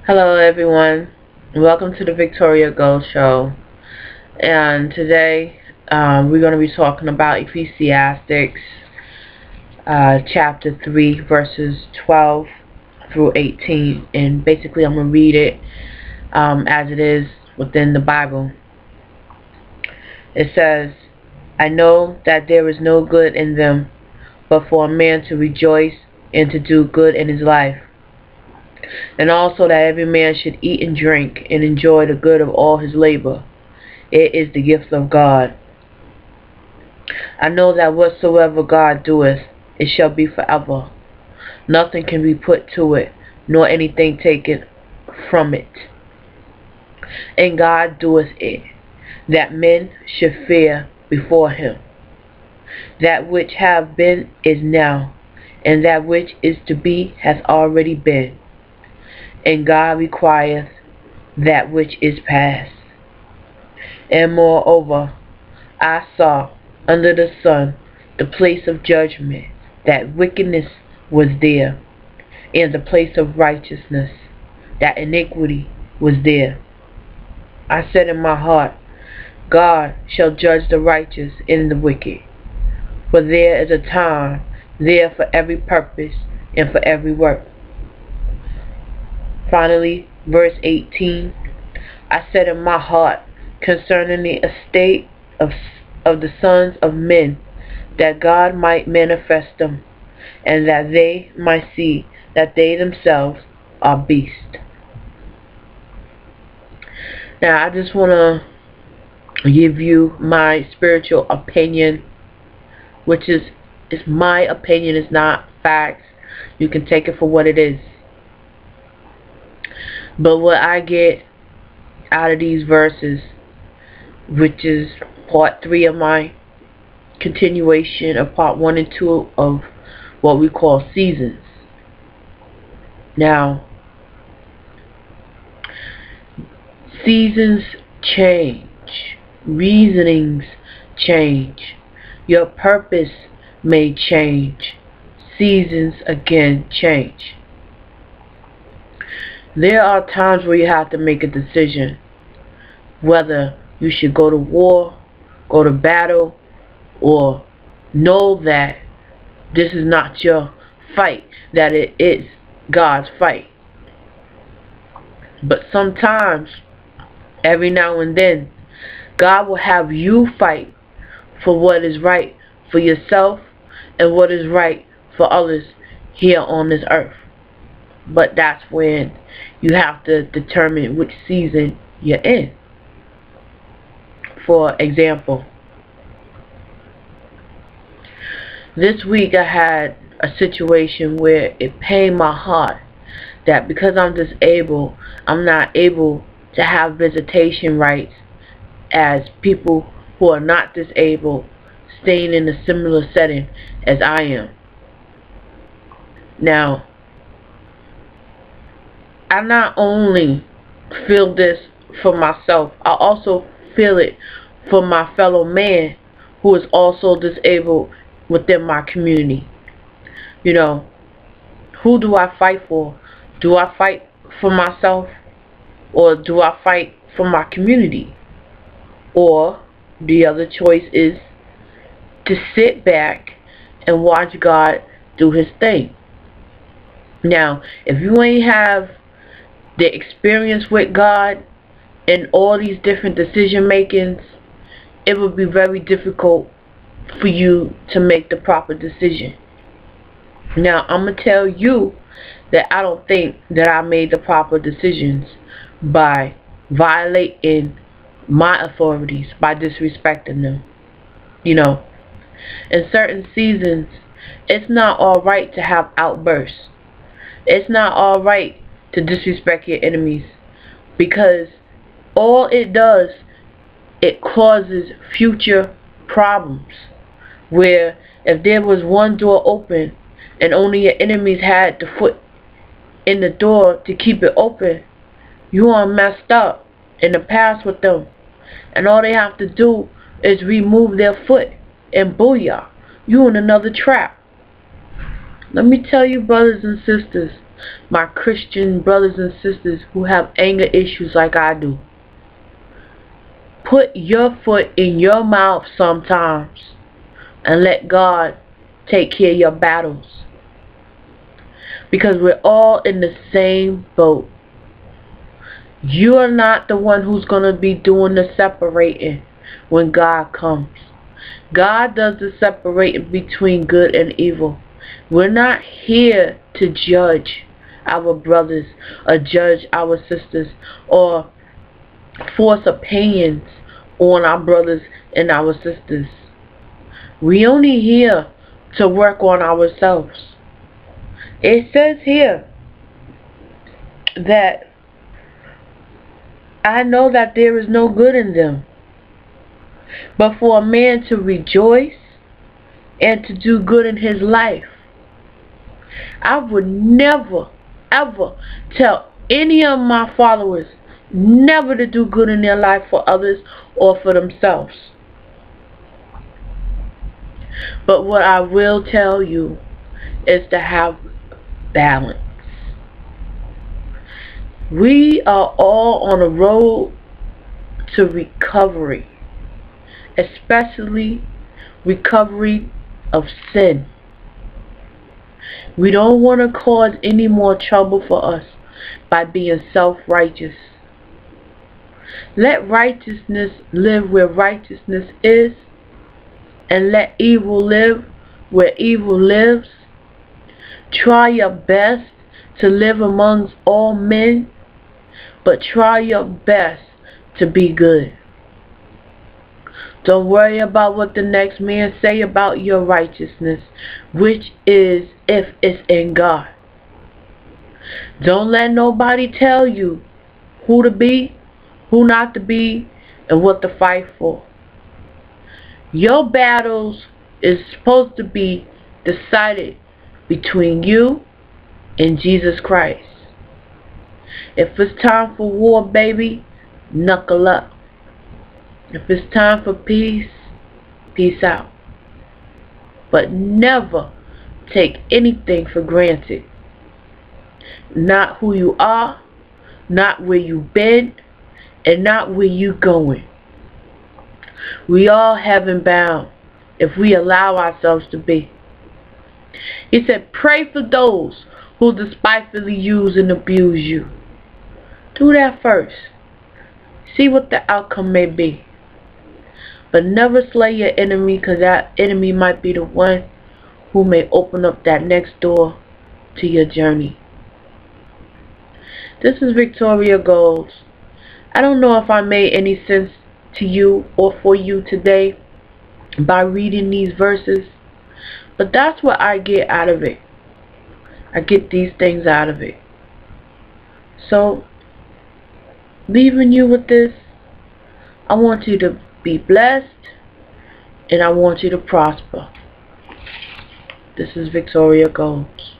Hello everyone, welcome to the Victoria Gold Show. And today we're going to be talking about Ecclesiastes Chapter 3 verses 12 through 18. And basically I'm going to read it as it is within the Bible. It says, "I know that there is no good in them, but for a man to rejoice and to do good in his life. And also that every man should eat and drink and enjoy the good of all his labor. It is the gift of God. I know that whatsoever God doeth, it shall be forever. Nothing can be put to it, nor anything taken from it. And God doeth it, that men should fear before him. That which have been is now, and that which is to be hath already been. And God requireth that which is past. And moreover, I saw under the sun the place of judgment, that wickedness was there, and the place of righteousness, that iniquity was there. I said in my heart, God shall judge the righteous and the wicked. For there is a time there for every purpose and for every work." Finally, verse 18, "I said in my heart concerning the estate of the sons of men, that God might manifest them, and that they might see that they themselves are beasts." Now, I just want to give you my spiritual opinion, which is my opinion, is not facts. You can take it for what it is. But what I get out of these verses, which is part 3 of my continuation of part 1 and 2 of what we call seasons. Now, seasons change, reasonings change, your purpose may change, seasons again change. There are times where you have to make a decision whether you should go to war, go to battle, or know that this is not your fight, that it is God's fight. But sometimes, every now and then, God will have you fight for what is right for yourself and what is right for others here on this earth. But that's when you have to determine which season you're in. For example, this week I had a situation where it pained my heart that because I'm disabled, I'm not able to have visitation rights as people who are not disabled, staying in a similar setting as I am. Now, I not only feel this for myself, I also feel it for my fellow man who is also disabled within my community. You know, who do I fight for? Do I fight for myself, or do I fight for my community? Or the other choice is to sit back and watch God do his thing. Now, if you ain't have the experience with God and all these different decision makings, it would be very difficult for you to make the proper decision. Now, I'm going to tell you that I don't think that I made the proper decisions by violating my authorities, by disrespecting them. You know, in certain seasons, it's not alright to have outbursts. It's not alright to disrespect your enemies, because all it does, it causes future problems. Where if there was one door open and only your enemies had the foot in the door to keep it open, you are messed up in the past with them, and all they have to do is remove their foot and booyah, you in another trap. Let me tell you, brothers and sisters, my Christian brothers and sisters who have anger issues like I do. Put your foot in your mouth sometimes and let God take care of your battles. Because we're all in the same boat. You're not the one who's going to be doing the separating when God comes. God does the separating between good and evil. We're not here to judge our brothers or judge our sisters or force opinions on our brothers and our sisters. We only here to work on ourselves. It says here that I know that there is no good in them, but for a man to rejoice and to do good in his life. I would never ever tell any of my followers never to do good in their life for others or for themselves. But what I will tell you is to have balance. We are all on a road to recovery, especially recovery of sin. We don't want to cause any more trouble for us by being self-righteous. Let righteousness live where righteousness is, and let evil live where evil lives. Try your best to live amongst all men, but try your best to be good. Don't worry about what the next man say about your righteousness, which is if it's in God. Don't let nobody tell you who to be, who not to be, and what to fight for. Your battles is supposed to be decided between you and Jesus Christ. If it's time for war, baby, knuckle up. If it's time for peace, peace out. But never take anything for granted. Not who you are, not where you've been, and not where you're going. We all heaven bound if we allow ourselves to be. He said, pray for those who despitefully use and abuse you. Do that first. See what the outcome may be. But never slay your enemy, because that enemy might be the one who may open up that next door to your journey. This is Victoria Golds. I don't know if I made any sense to you or for you today by reading these verses, but that's what I get out of it. I get these things out of it. So, leaving you with this, I want you to be blessed and I want you to prosper. This is Victoria Golds.